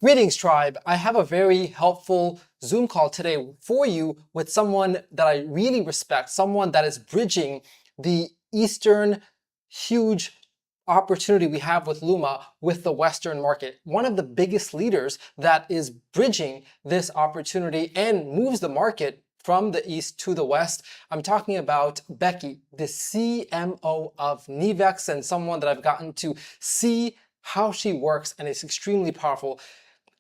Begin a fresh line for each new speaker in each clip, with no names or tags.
Greetings, tribe. I have a very helpful Zoom call today for you with someone that I really respect, someone that is bridging the Eastern huge opportunity we have with Luma with the Western market. One of the biggest leaders that is bridging this opportunity and moves the market from the East to the West. I'm talking about Becky, the CMO of Nivex, and someone that I've gotten to see how she works, and it's extremely powerful.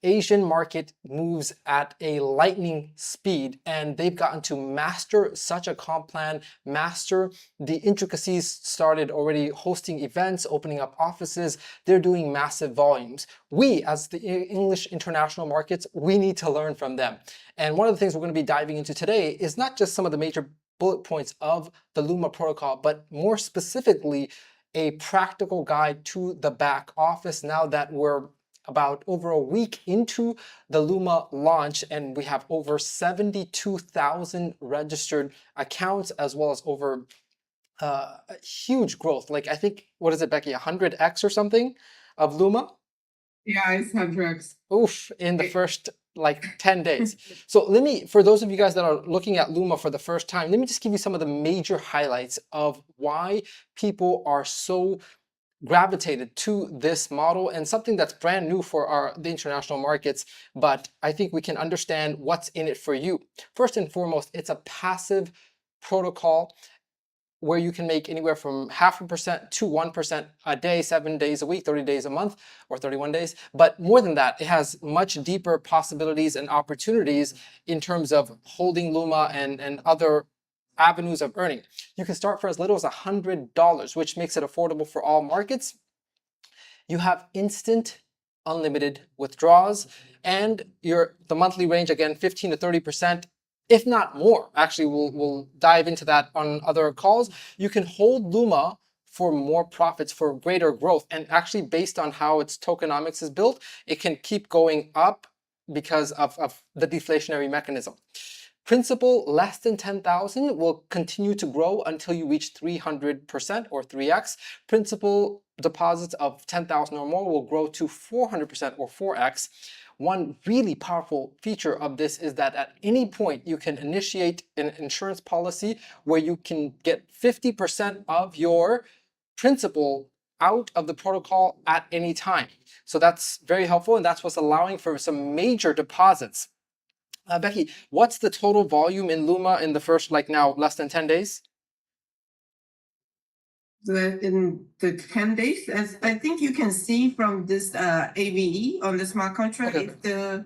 Asian market moves at a lightning speed, and they've gotten to master such a comp plan, master the intricacies, started already hosting events, opening up offices. They're doing massive volumes. We, as the English international markets, we need to learn from them. And one of the things we're going to be diving into today is not just some of the major bullet points of the Luma protocol, but more specifically, a practical guide to the back office now that we're about over a week into the Luma launch, and we have over 72,000 registered accounts, as well as over huge growth. Like, I think, what is it, Becky, 100x or something of Luma?
Yeah, it's 100x.
Oof, in the first like 10 days. So let me, for those of you guys that are looking at Luma for the first time, let me just give you some of the major highlights of why people are so gravitated to this model, and something that's brand new for the international markets, but I think we can understand what's in it for you. First and foremost, it's a passive protocol where you can make anywhere from 0.5% to 1% a day, 7 days a week, 30 days a month, or 31 days. But more than that, it has much deeper possibilities and opportunities in terms of holding Luma and other avenues of earning. You can start for as little as $100, which makes it affordable for all markets. You have instant unlimited withdrawals, and the monthly range, again, 15 to 30%, if not more. Actually, we'll dive into that on other calls. You can hold Luma for more profits, for greater growth, and actually based on how its tokenomics is built, it can keep going up because of the deflationary mechanism. Principal less than 10,000 will continue to grow until you reach 300% or 3x. Principal deposits of 10,000 or more will grow to 400% or 4x. One really powerful feature of this is that at any point you can initiate an insurance policy where you can get 50% of your principal out of the protocol at any time. So that's very helpful, and that's what's allowing for some major deposits. Becky, what's the total volume in Luma in the first, now, less than 10 days?
In the 10 days, as I think you can see from this AVE on the smart contract, okay.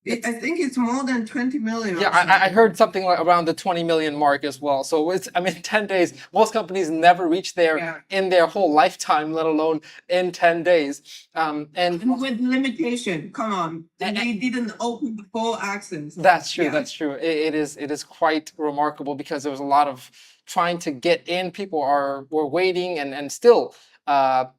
I think it's more than 20 million.
Yeah, I heard something like around the 20 million mark as well. So it's, 10 days, most companies never reach there in their whole lifetime, let alone in 10 days.
And with limitation, come on, they didn't open the full access.
That's true, that's true. It is quite remarkable because there was a lot of trying to get in. People were waiting, and still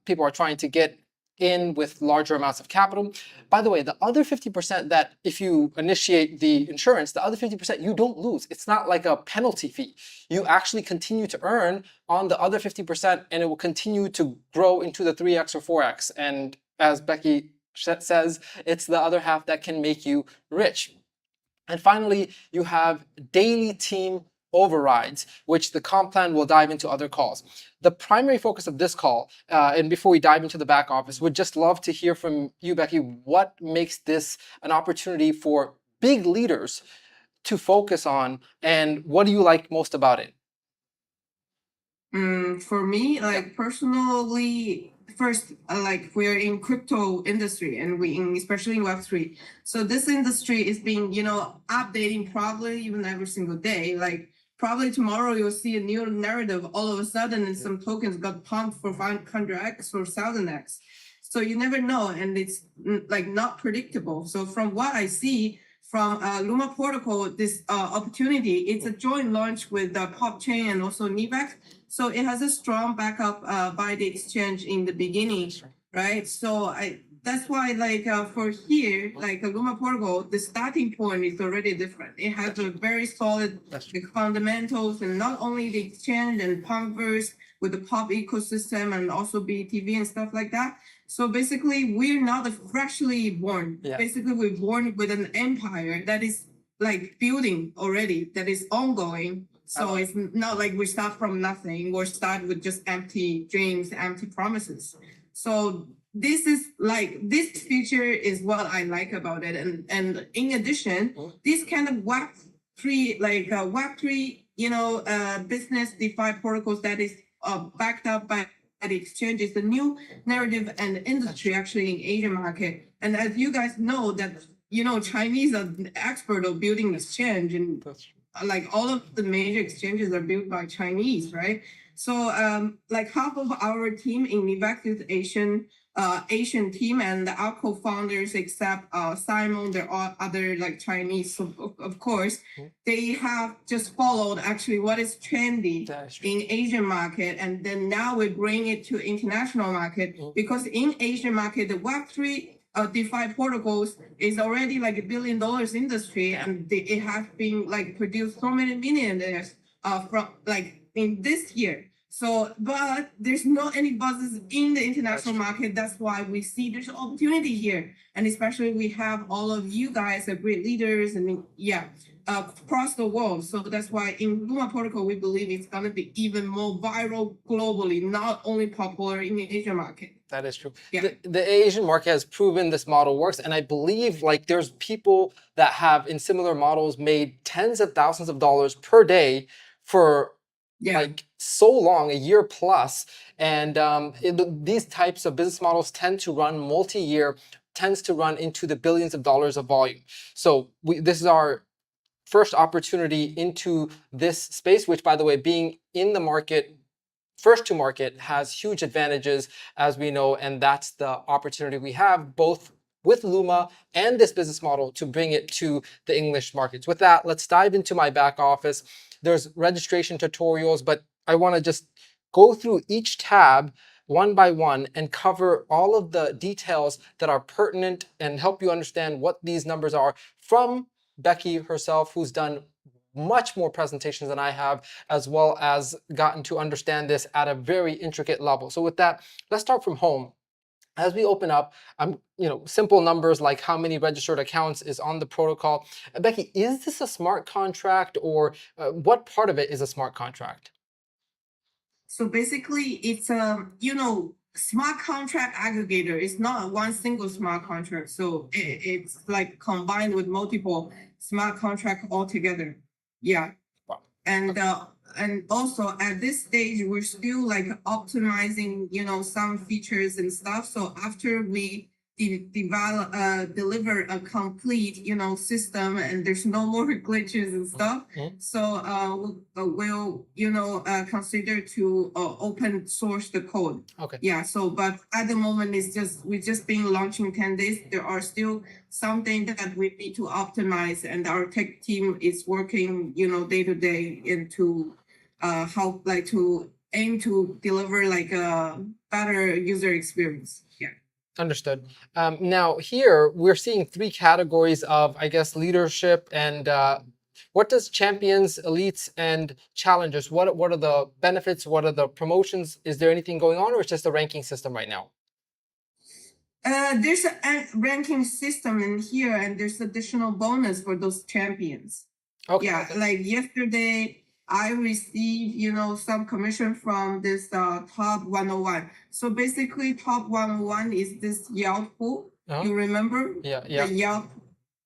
people are trying to get in with larger amounts of capital. By the way, the other 50% that if you initiate the insurance, the other 50% you don't lose. It's not like a penalty fee. You actually continue to earn on the other 50%, and it will continue to grow into the 3x or 4x. And as Becky says, it's the other half that can make you rich. And finally, you have daily team overrides, which the comp plan will dive into other calls. The primary focus of this call, and before we dive into the back office, would just love to hear from you, Becky, what makes this an opportunity for big leaders to focus on, and what do you like most about it?
For me, personally, first, we're in crypto industry, and especially in Web3. So this industry is being, updating probably even every single day. Probably tomorrow you'll see a new narrative. All of a sudden, and some tokens got pumped for 500x or 1000x. So you never know, and it's not predictable. So from what I see from Luma Protocol, this opportunity, it's a joint launch with Pop Chain and also Nivex. So it has a strong backup by the exchange in the beginning, right? So that's why for here, Luma Protocol, the starting point is already different. It has a very solid fundamentals, and not only the exchange and Pumpverse with the Pop ecosystem and also BTV and stuff like that. So basically, we're not freshly born.
Yeah.
Basically, we're born with an empire that is like building already, that is ongoing. So it's not like we start from nothing. We start with just empty dreams, empty promises. So this is like this feature is what I like about it. And in addition, this kind of Web3, like Web3, business DeFi protocols that is backed up by the exchange is the new narrative and industry actually in Asian market. And as you guys know that, Chinese are the expert of building exchange, and like all of the major exchanges are built by Chinese, right? So like half of our team in Nivex is Asian team, and our co-founders, except Simon, there are other like Chinese. So of course, they have just followed actually what is trendy in Asian market, and then now we bring it to international market because in Asian market, the Web3 DeFi protocols is already like $1 billion industry, and it has been like produced so many millionaires from like in this year. So, but there's not any buzzes in the international market. That's why we see there's opportunity here, and especially we have all of you guys are great leaders, and across the world. So that's why in Luma Protocol we believe it's gonna be even more viral globally, not only popular in the Asian market.
That is true.
Yeah.
The Asian market has proven this model works, and I believe like there's people that have in similar models made tens of thousands of dollars per day for like so long, a year plus. And these types of business models tend to run multi-year, tends to run into the billions of dollars of volume. So this is our first opportunity into this space, which by the way, being in the market, first to market has huge advantages, as we know, and that's the opportunity we have both with Luma and this business model to bring it to the English markets. With that, let's dive into my back office. There's registration tutorials, but I want to just go through each tab one by one and cover all of the details that are pertinent and help you understand what these numbers are from Becky herself, who's done much more presentations than I have, as well as gotten to understand this at a very intricate level. So with that, let's start from home. As we open up, simple numbers like how many registered accounts is on the protocol. Becky, is this a smart contract, or what part of it is a smart contract?
So basically, it's a smart contract aggregator. It's not one single smart contract. So it's like combined with multiple smart contract altogether. Yeah.
Wow.
And also at this stage, we're still like optimizing, some features and stuff. So after we deliver a complete, system, and there's no more glitches and stuff. So we'll, consider to open source the code.
Okay.
Yeah. So, but at the moment, we've just been launching 10 days. There are still something that we need to optimize, and our tech team is working, day to day into how like to aim to deliver like a better user experience. Yeah.
Understood. Now here we're seeing three categories of, I guess, leadership and what does champions, elites, and challengers? What are the benefits? What are the promotions? Is there anything going on, or it's just a ranking system right now?
There's a ranking system in here, and there's additional bonus for those champions.
Okay.
Yeah, like yesterday, I received, some commission from this top 101. So basically, top 101 is this Yelp pool. You remember?
Yeah.
The Yelp.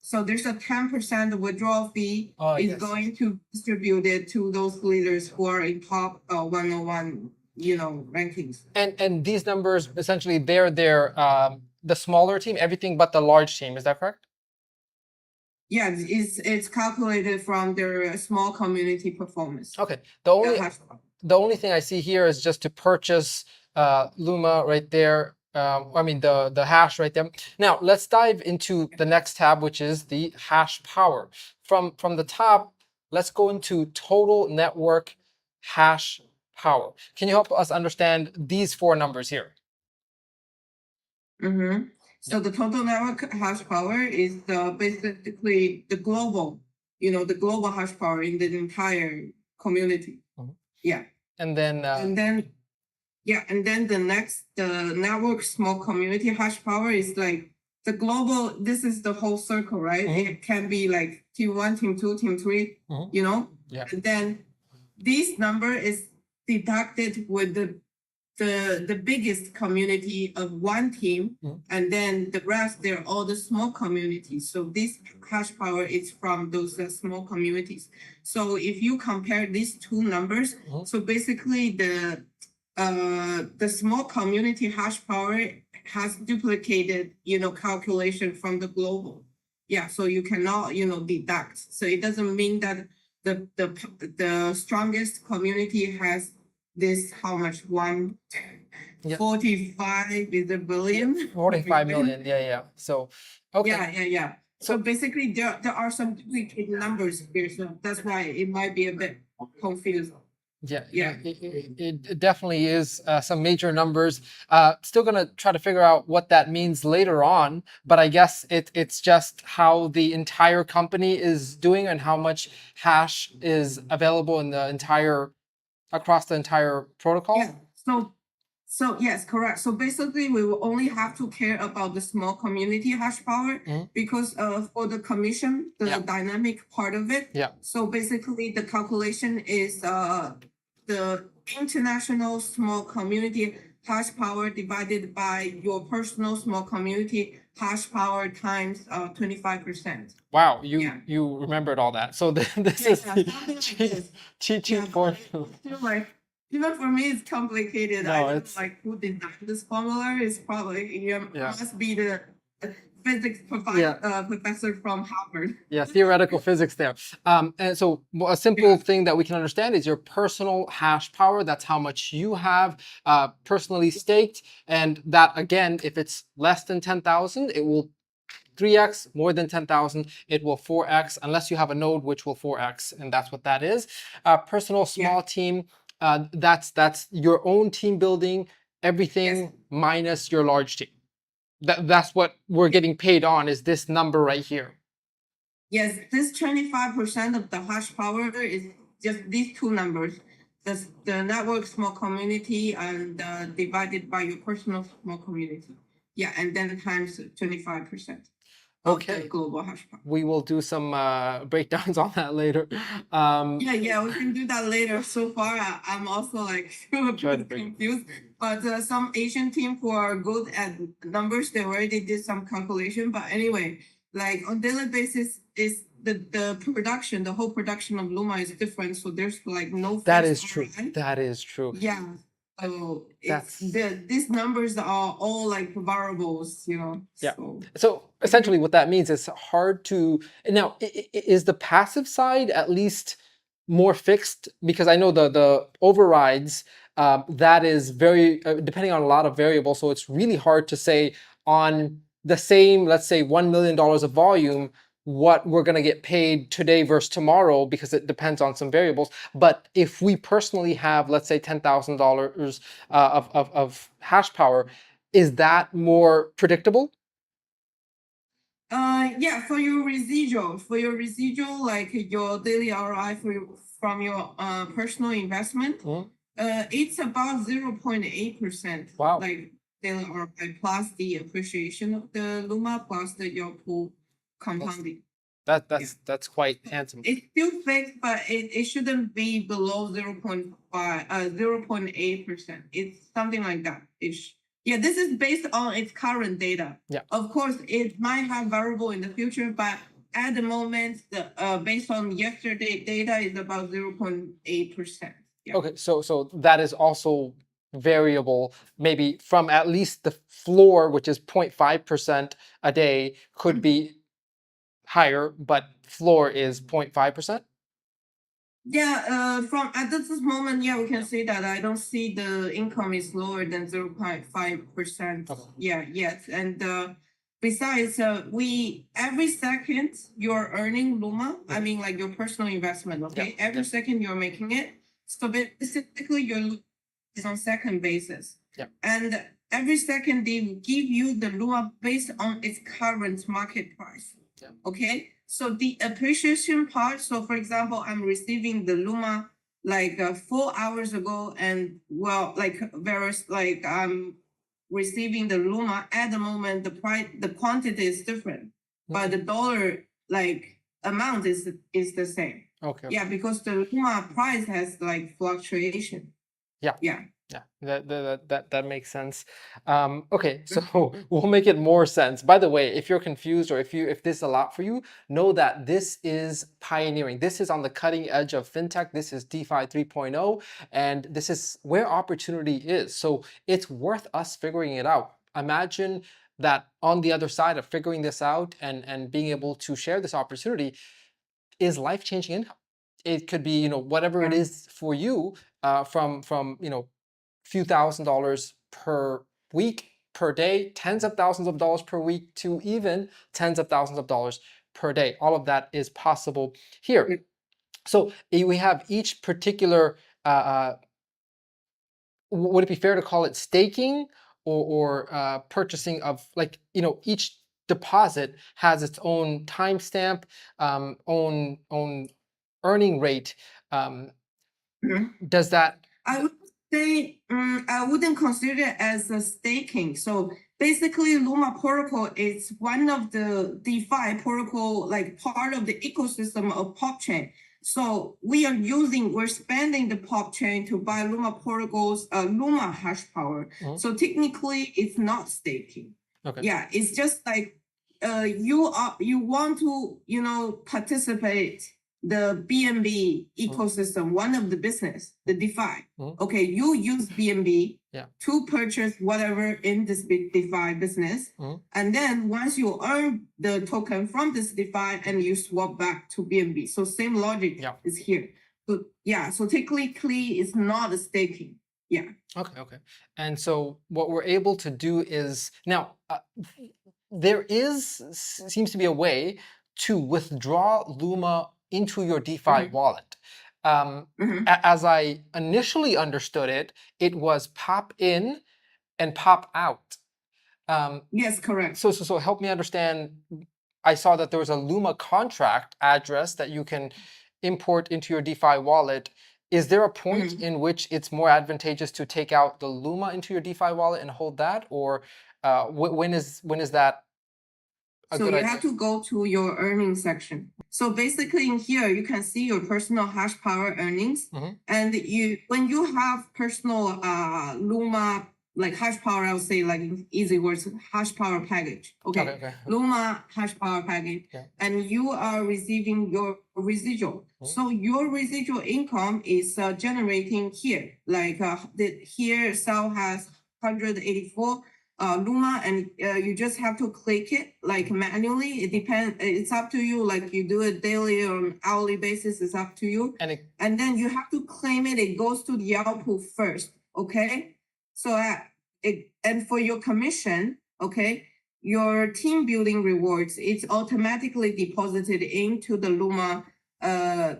So there's a 10% withdrawal fee going to distribute it to those leaders who are in top 101, rankings.
And these numbers essentially they're the smaller team, everything but the large team. Is that correct?
Yeah, it's calculated from their small community performance.
Okay. The only thing I see here is just to purchase Luma right there. The hash right there. Now let's dive into the next tab, which is the hash power. From the top, let's go into total network hash power. Can you help us understand these four numbers here?
So the total network hash power is basically the global, the global hash power in the entire community. Yeah.
And then
Yeah, and then the network small community hash power is like the global. This is the whole circle, right? It can be like team 1, team 2, team 3. You know.
Yeah.
And then this number is deducted with the biggest community of one team, and then the rest they're all the small communities. So this hash power is from those small communities. So if you compare these two numbers, so basically the small community hash power has duplicated, calculation from the global. Yeah, so you cannot, deduct. So it doesn't mean that the strongest community has this how much 145 is a billion.
45 million. Yeah. So okay.
Yeah. So basically there are some duplicate numbers here, so that's why it might be a bit confusing.
Yeah,
Yeah.
it definitely is some major numbers. Still gonna try to figure out what that means later on, but I guess it's just how the entire company is doing and how much hash is available in the across the entire protocol.
Yeah. So yes, correct. So basically, we will only have to care about the small community hash power because for the commission, the dynamic part of it.
Yeah.
So basically, the calculation is the international small community hash power divided by your personal small community hash power times 25%.
Wow, you remembered all that. So this is cheat sheet for
like even for me it's complicated.
No,
I don't
it's
like who designed this formula. Is probably must be the physics professor from Harvard.
Yeah, theoretical physics there. And so a simple thing that we can understand is your personal hash power. That's how much you have personally staked. And that, again, if it's less than 10,000, it will 3x. More than 10,000, it will 4x, unless you have a node which will 4x. And that's what that is. Personal small team, that's your own team building, everything minus your large team. That's what we're getting paid on, is this number right here.
Yes, this 25% of the hash power is just these two numbers. The network small community and divided by your personal small community. Yeah, and then times 25%.
Okay.
Global hash power.
We will do some breakdowns on that later.
Yeah, we can do that later. So far, I'm also like a bit confused. But some Asian team who are good at numbers, they already did some calculation. But anyway, like on daily basis, is the production, the whole production of Luma is different. So there's like no.
That is true. That is true.
Yeah. So these numbers are all like variables,
Yeah. So essentially what that means is hard to, now is the passive side at least more fixed? Because I know the overrides, that is very, depending on a lot of variables. So it's really hard to say on the same, let's say $1 million of volume, what we're going to get paid today versus tomorrow, because it depends on some variables. But if we personally have, let's say, $10,000 of hash power, is that more predictable?
Yeah, for your residual, like your daily ROI from your personal investment, it's about 0.8%.
Wow.
Like daily ROI plus the appreciation of the Luma plus your pool compounding.
That's quite handsome.
It's still fixed, but it shouldn't be below 0.8%. It's something like that. Yeah, this is based on its current data.
Yeah.
Of course, it might have variable in the future, but at the moment, based on yesterday data is about 0.8%. Yeah.
Okay, so that is also variable, maybe from at least the floor, which is 0.5% a day, could be higher, but floor is 0.5%.
Yeah, from at this moment, we can say that I don't see the income is lower than 0.5%.
Okay.
Yeah, yet. And besides, every second you're earning Luma, I mean like your personal investment, okay?
Yeah.
Every second you're making it. So basically is on second basis.
Yeah.
And every second they give you the Luma based on its current market price.
Yeah.
Okay. So the appreciation part, so for example, I'm receiving the Luma like 4 hours ago, and well, like various like I'm receiving the Luma at the moment. The quantity is different, but the dollar like amount is the same.
Okay.
Yeah, because the Luma price has like fluctuation.
Yeah.
Yeah.
Yeah, that makes sense. Okay, so we'll make it more sense. By the way, if you're confused or if this is a lot for you, know that this is pioneering. This is on the cutting edge of fintech. This is DeFi 3.0, and this is where opportunity is. So it's worth us figuring it out. Imagine that on the other side of figuring this out and being able to share this opportunity is life-changing income. It could be, whatever it is for you, from few $1,000s per week, per day, tens of thousands of dollars per week, to even tens of thousands of dollars per day. All of that is possible here. So we have each particular, would it be fair to call it staking or purchasing of, like, each deposit has its own timestamp, own earning rate. Does that?
I would say I wouldn't consider it as a staking. So basically, Luma Protocol is one of the DeFi protocol, like part of the ecosystem of pop chain. So we're spending the pop chain to buy Luma Protocol's Luma hash power. So technically, it's not staking.
Okay.
Yeah, it's just like you want to participate the BNB ecosystem, one of the business, the DeFi. Okay, you use BNB to purchase whatever in this DeFi business. And then once you earn the token from this DeFi and you swap back to BNB. So same logic is here. But yeah, so technically it's not a staking. Yeah.
Okay. And so what we're able to do is, now, there seems to be a way to withdraw Luma into your DeFi wallet. As I initially understood it, it was pop in and pop out.
Yes, correct.
So help me understand. I saw that there was a Luma contract address that you can import into your DeFi wallet. Is there a point in which it's more advantageous to take out the Luma into your DeFi wallet and hold that, or when is that?
So you have to go to your earnings section. So basically in here, you can see your personal hash power earnings. And when you have personal Luma, like hash power, I would say, like in easy words, hash power package. Okay. Luma hash power package. And you are receiving your residual. So your residual income is generating here. Like here cell has 184 Luma, and you just have to click it like manually. It depends. It's up to you. Like you do it daily or hourly basis. It's up to you. And then you have to claim it. It goes to the output first. Okay. So and for your commission, okay, your team building rewards, it's automatically deposited into the Luma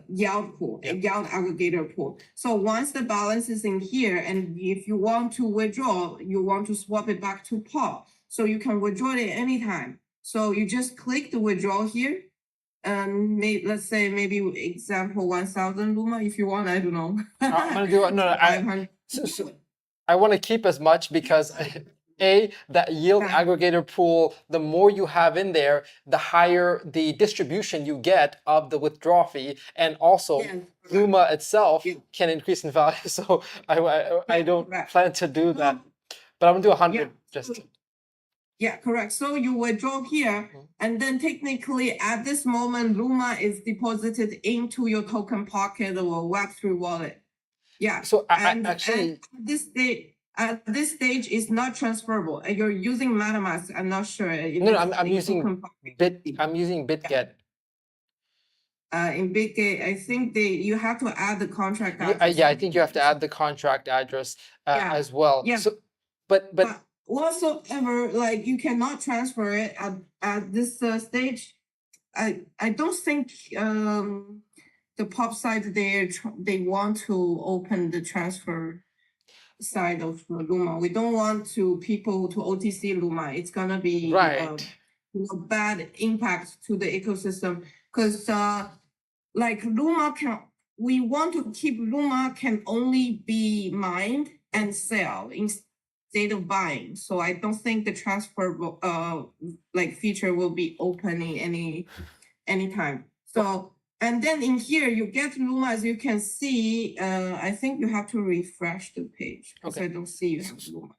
yield pool, yield aggregator pool. So once the balance is in here, and if you want to withdraw, you want to swap it back to POP, so you can withdraw it anytime. So you just click the withdraw here, and let's say maybe example 1,000 Luma if you want. I don't know.
I'm gonna do it. No, I want to keep as much because that yield aggregator pool, the more you have in there, the higher the distribution you get of the withdrawal fee, and also Luma itself can increase in value. So I don't plan to do that, but I'm gonna do 100 just.
Yeah, correct. So you withdraw here, and then technically at this moment, Luma is deposited into your token pocket or Web3 wallet. Yeah. So actually, at this stage, it's not transferable. And you're using MetaMask. I'm not sure.
No, I'm using BitGet.
In BitGet, I think you have to add the contract address.
I think you have to add the contract address as well. Yeah. So, but
whatsoever, like you cannot transfer it at this stage. I don't think the pop side they want to open the transfer side of Luma. We don't want people to OTC Luma. It's gonna be bad impact to the ecosystem, because like Luma we want to keep Luma can only be mined and sell instead of buying. So I don't think the transfer like feature will be opening anytime. So and then in here you get Luma, as you can see. I think you have to refresh the page because
Okay.
I don't see you have Luma.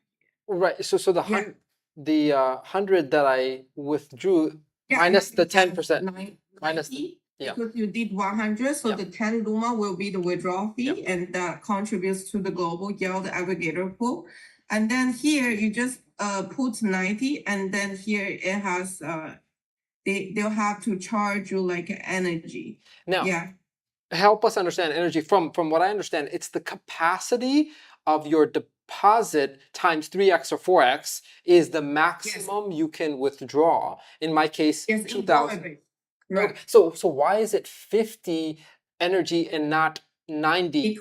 Right. So the
Yeah.
the 100 that I withdrew
Yeah,
minus the 10%.
90,
Minus the, yeah.
because you did 100, so
Yeah.
the 10 Luma will be the withdrawal fee, and that contributes to the global yield aggregator pool. And then here you just put 90, and then here it has they'll have to charge you like energy.
Now,
Yeah.
help us understand energy. From what I understand, it's the capacity of your deposit times 3x or 4x is the maximum you can withdraw. In my case,
Yes,
2,000.
Right.
Okay. So why is it 50 energy and not 90?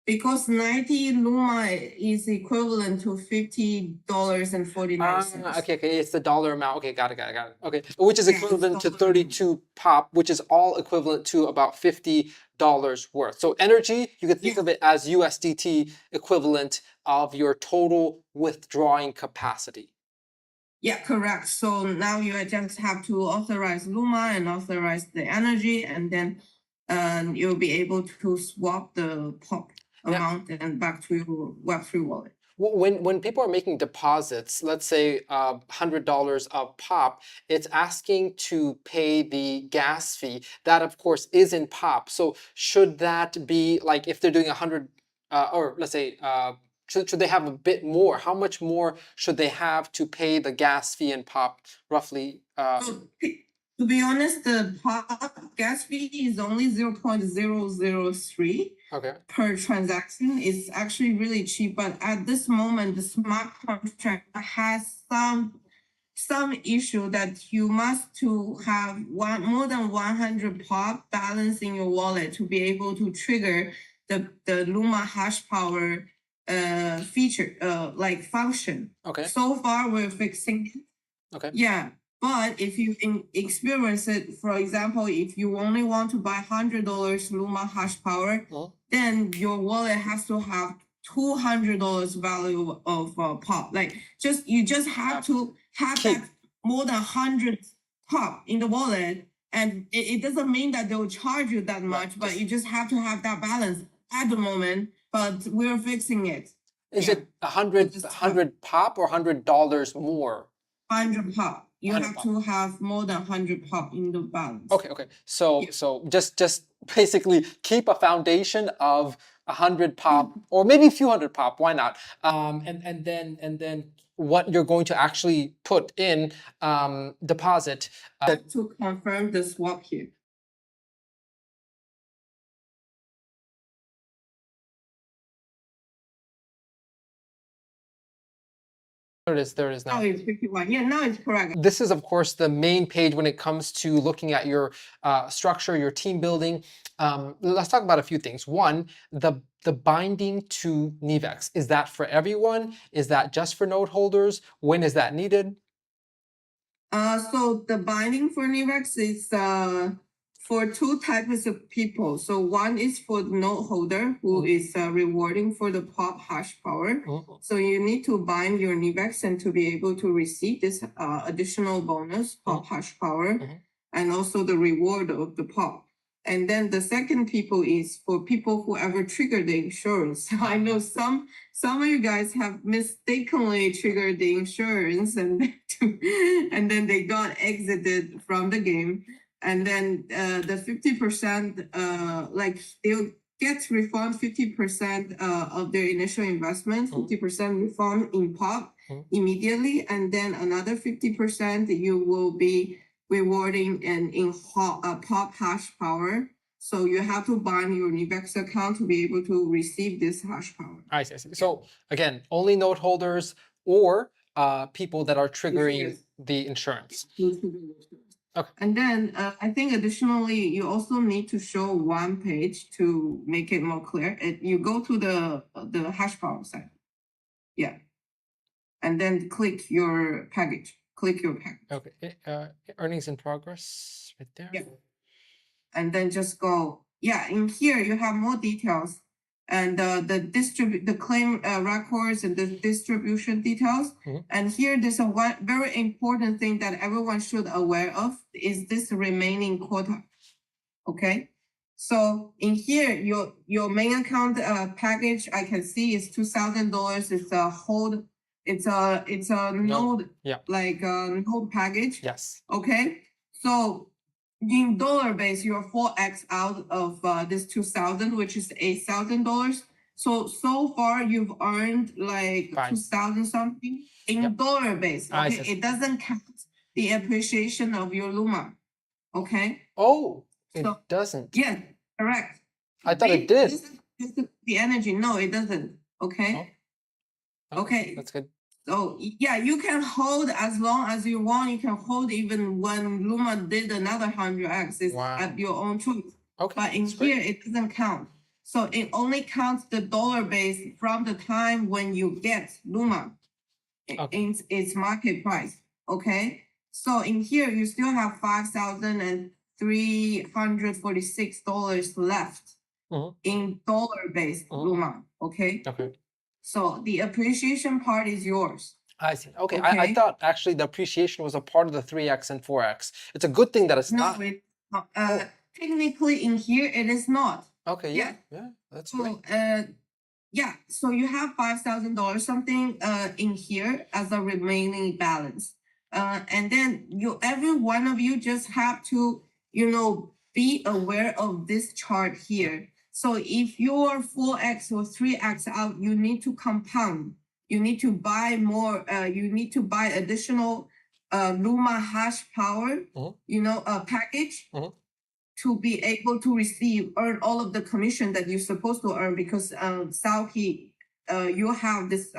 Because 90 Luma is equivalent to $50.49.
Okay, it's the dollar amount. Okay, got it. Okay, which is
Yeah,
equivalent to
dollar
32 pop, which is all equivalent to about $50 worth. So energy, you can think of it as USDT equivalent of your total withdrawing capacity.
Yeah, correct. So now you just have to authorize Luma and authorize the energy, and then you'll be able to swap the pop amount and back to your Web3 wallet.
When people are making deposits, let's say $100 a pop, it's asking to pay the gas fee. That, of course, is in pop. So should that be like if they're doing 100, or let's say, should they have a bit more? How much more should they have to pay the gas fee in pop, roughly?
To be honest, the pop gas fee is only 0.003 per transaction. It's actually really cheap, but at this moment, the smart contract has some issue that you must to have more than 100 pop balance in your wallet to be able to trigger the Luma hash power feature like function.
Okay.
So far, we're fixing it.
Okay.
Yeah. But if you experience it, for example, if you only want to buy $100 Luma hash power, then your wallet has to have $200 value of pop. Like you just have to have that more than 100 pop in the wallet, and it doesn't mean that they'll charge you that much, but you just have to have that balance at the moment. But we're fixing it.
Is it 100 pop or $100 more?
100 pop. You have to have more than 100 pop in the balance.
Okay. So just basically keep a foundation of 100 pop or maybe a few hundred pop. Why not? And then what you're going to actually put in deposit
to confirm the swap here.
There it is now.
Oh, it's 51. Yeah, now it's correct.
This is, of course, the main page when it comes to looking at your structure, your team building. Let's talk about a few things. One, the binding to Nivex. Is that for everyone? Is that just for node holders? When is that needed?
So the binding for Nivex is for two types of people. So one is for the node holder who is rewarding for the pop hash power. So you need to bind your Nivex and to be able to receive this additional bonus pop hash power and also the reward of the pop. And then the second people is for people who ever triggered the insurance. So I know some of you guys have mistakenly triggered the insurance and then they got exited from the game. And then the 50%, like they'll get refund 50% of their initial investment, 50% refund in pop immediately, and then another 50% you will be rewarding in pop hash power. So you have to bind your Nivex account to be able to receive this hash power. I see.
So again, only node holders or people that are triggering the insurance.
Okay. And then I think additionally, you also need to show one page to make it more clear. You go to the hash power side. Yeah. And then click your package. Click your package.
Okay. Earnings in progress right there.
Yeah. And then just go yeah, in here you have more details and the claim records and the distribution details. And here there's a one very important thing that everyone should aware of is this remaining quota. Okay. So in here, your main account package I can see is $2,000. It's a hold. It's a node, like node package.
Yes.
Okay. So in dollar base, you're 4x out of this 2,000, which is $8,000. So far you've earned like 2,000 something in dollar base. Okay, it doesn't count the appreciation of your Luma. Okay.
Oh. It doesn't.
Yeah, correct.
I thought it did.
This is the energy. No, it doesn't. Okay.
Oh.
Okay.
That's good.
So yeah, you can hold as long as you want. You can hold even when Luma did another 100x. It's at your own choice.
Okay.
But in here, it doesn't count. So it only counts the dollar base from the time when you get Luma in its market price. Okay. So in here, you still have $5,346 left in dollar-based Luma. Okay. Okay. So the appreciation part is yours.
I see. Okay. I thought actually the appreciation was a part of the 3x and 4x. It's a good thing that it's not.
Technically, in here, it is not.
Okay. Yeah. That's great.
Yeah, so you have $5,000 something in here as a remaining balance. And then every one of you just have to, be aware of this chart here. So if you're 4x or 3x out, you need to compound. You need to buy more, you need to buy additional Luma hash power, package. To be able to earn all of the commission that you're supposed to earn because Sauki, you have this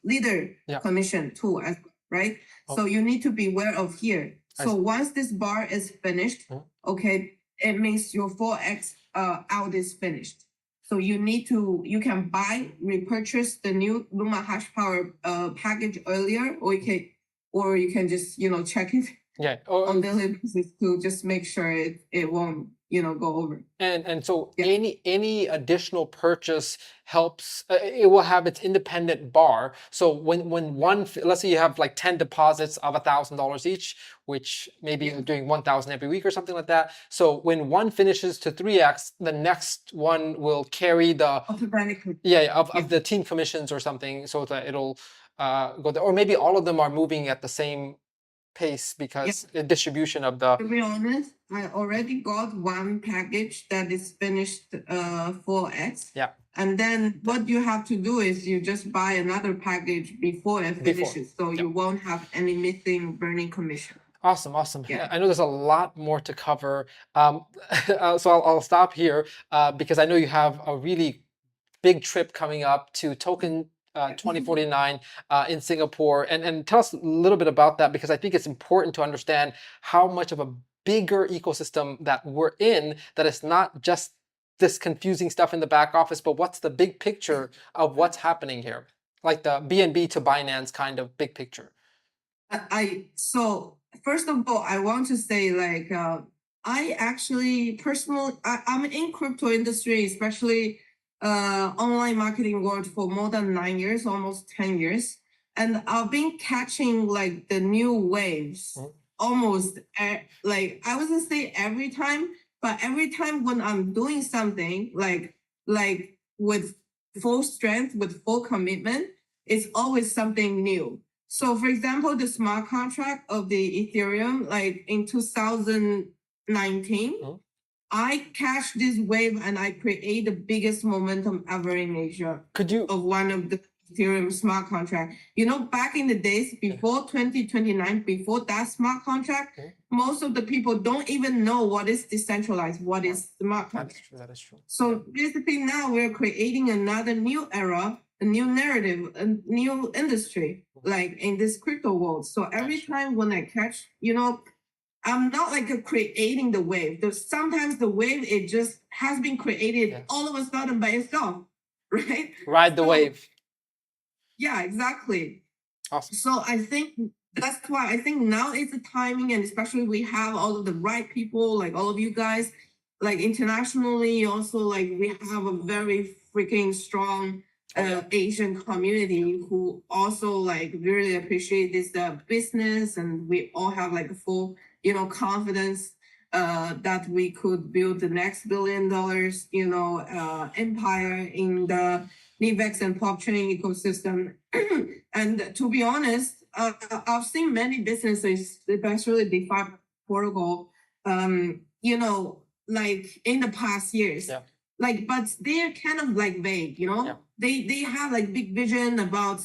leader commission too, right? So you need to be aware of here. So once this bar is finished, okay, it means your 4x out is finished. So you can repurchase the new Luma hash power package earlier, or you can just check it.
Yeah,
on daily basis to just make sure it won't go over.
And so any additional purchase helps. It will have its independent bar. So when one, let's say you have like 10 deposits of $1,000 each, which maybe you're doing 1,000 every week or something like that. So when one finishes to 3x, the next one will carry the of the team commissions or something, so that it'll go there. Or maybe all of them are moving at the same pace because the distribution of the.
To be honest, I already got one package that is finished 4x.
Yeah.
And then what you have to do is you just buy another package before it finishes, so you won't have any missing burning commission.
Awesome. Yeah. I know there's a lot more to cover. So I'll stop here because I know you have a really big trip coming up to Token 2049 in Singapore, and tell us a little bit about that, because I think it's important to understand how much of a bigger ecosystem that we're in, that it's not just this confusing stuff in the back office, but what's the big picture of what's happening here, like the BNB to Binance kind of big picture.
So first of all, I want to say I actually personally, I'm in crypto industry, especially online marketing world for more than 9 years, almost 10 years. And I've been catching the new waves almost I wouldn't say every time, but every time when I'm doing something like with full strength, with full commitment, it's always something new. So for example, the smart contract of the Ethereum, in 2019, I catch this wave and I create the biggest momentum ever in Asia. Of one of the Ethereum smart contract. Back in the days before 2029, before that smart contract, most of the people don't even know what is decentralized, what is smart contract.
That is true.
So basically now we're creating another new era, a new narrative, a new industry, in this crypto world. So every time when I catch, I'm not creating the wave. Sometimes the wave, it just has been created all of a sudden by itself, right?
Ride the wave.
Yeah, exactly.
Awesome.
So I think that's why I think now is the timing, and especially we have all of the right people, all of you guys, like internationally also, like we have a very freaking strong Asian community who also like really appreciate this business, and we all have like a full, you know, confidence that we could build the next $1 billion, you know, empire in the Nivex and pop chain ecosystem. And to be honest, I've seen many businesses, especially DeFi protocol, you know, like in the past years.
Yeah.
Like, but they're kind of like vague, you know.
Yeah.
They have like big vision about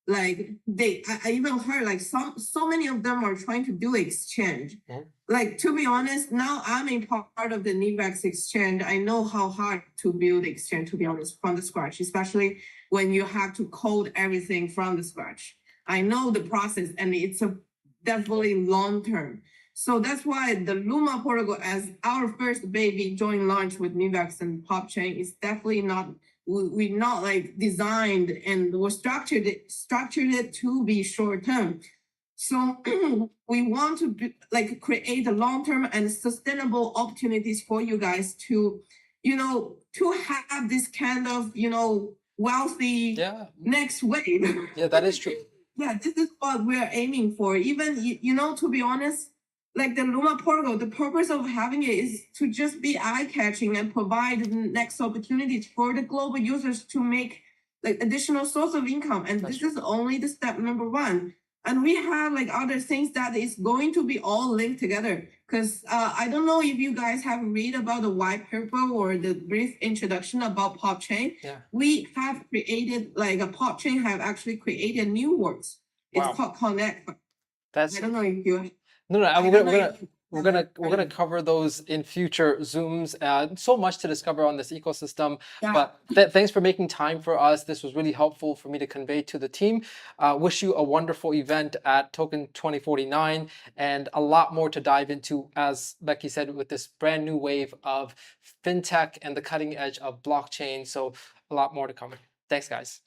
like I even heard like so many of them are trying to do exchange.
Mhm.
Like, to be honest, now I'm a part of the Nivex exchange. I know how hard to build exchange, to be honest, from the scratch, especially when you have to code everything from the scratch. I know the process, and it's a definitely long term. So that's why the Luma protocol, as our first baby joint launch with Nivex and pop chain, is definitely not, we not like designed and or structured it to be short term. So we want to like create a long term and sustainable opportunities for you guys to, you know, to have this kind of, you know, wealthy next wave.
Yeah, that is true.
Yeah, this is what we're aiming for. Even, you know, to be honest, like the Luma protocol, the purpose of having it is to just be eye-catching and provide the next opportunities for the global users to make like additional source of income. And this is only the step number one. And we have like other things that is going to be all linked together. Because I don't know if you guys have read about the white paper or the brief introduction about pop chain.
Yeah.
We have created like a pop chain have actually created new words. It's called Connect.
That's,
I don't know if you.
no, we're gonna cover those in future Zooms. So much to discover on this ecosystem.
Yeah.
But thanks for making time for us. This was really helpful for me to convey to the team. Wish you a wonderful event at Token 2049, and a lot more to dive into, as Becky said, with this brand new wave of fintech and the cutting edge of blockchain. So a lot more to come. Thanks, guys.